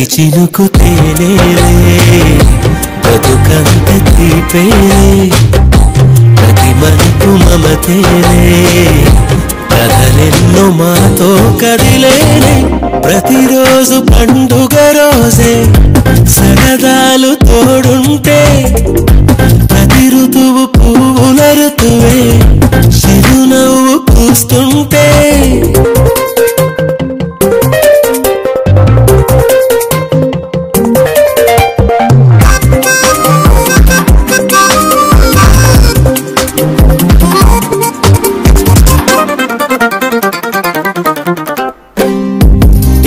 ప్రతి చినుకు తేనేలే బ్రతుకంత తీపేలే ప్రతి మలుపు మమతేలే కథలెన్నో మాతో కదిలేలే ప్రతిరోజు పండుగ రోజే సరదాలు తోడుంటే ప్రతి ఋతువు పువ్వుల ఋతువే చిరునవ్వు పూస్తుంటే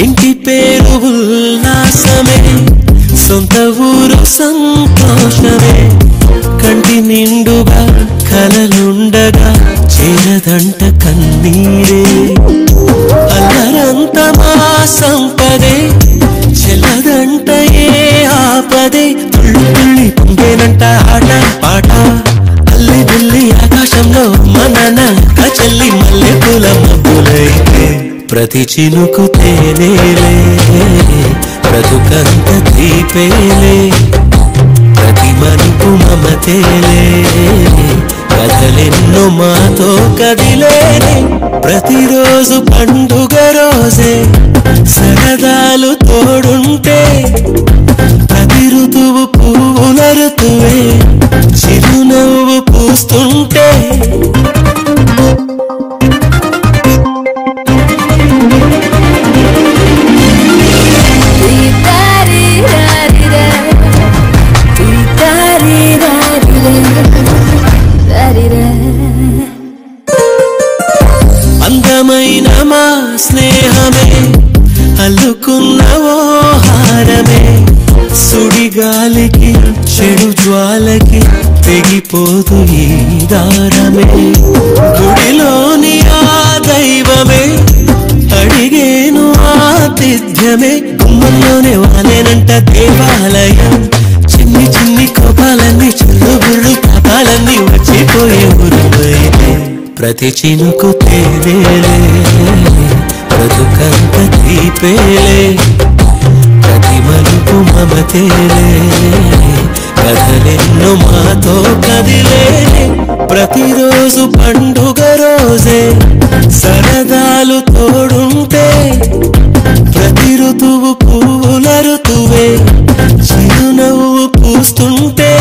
ఇంటి పేరు ఉల్లాసమే సొంత ఊరు సంతోషమే కంటి నిండుగా కలలుండగా చేరదంట కన్నీరే అల్లరంత మా సంపదే చెల్లదంట ఏ ఆపదే తుళ్ళి తుళ్ళి పొంగేనంట ఆట పాట అల్లి బిల్లి ఆకాశంలో మనన కచెల్లి మల్లె పూల మబ్బులైతే ప్రతి చినుకు తేనేలే బ్రతుకంత తీపేలే ప్రతి మలుపు మమతేలే కథలెన్నో మాతో కదిలేలే ప్రతిరోజు పండుగ రోజే సరదాలు తోడుంటే ప్రతి ఋతువు పువ్వుల ఋతువే చిరునవ్వు పూస్తుంటే అందమైన మా స్నేహమే అల్లుకున్న ఓ హారమే సుడిగాలికి చెడు జ్వాలకి తెగిపోదు ఈ దారమే గుడిలోని ఆ దైవమే అడిగేను ఆతిథ్యమే గుమ్మంలోనే వాలేనంట దేవాలయం చిన్ని చిన్ని కోపాలన్నీ చెల్లు బుర్రు పాపాలన్నీ వచ్చిపోయే ఊరువైతే ప్రతి చినుకు తేనేలే బ్రతుకంత తీపేలే ప్రతి మలుపు మమతేలే కథలెన్నో మాతో కదిలేలే ప్రతిరోజు పండుగ రోజే సరదాలు తోడుంటే ప్రతి ఋతువు పువ్వుల ఋతువే చిరునవ్వు పూస్తుంటే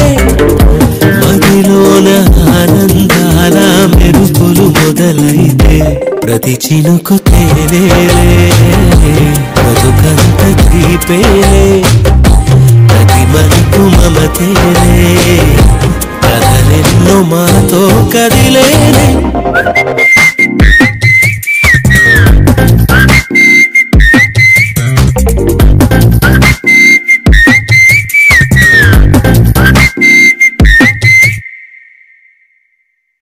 మదిలోన ఆనందాల మెరుపులు మొదలైతే ప్రతి చినుకు తేనేలే బ్రతుకంత తీపేలే ప్రతి మలుపు మమతేలే కథలెన్నో మాతో కదిలేలే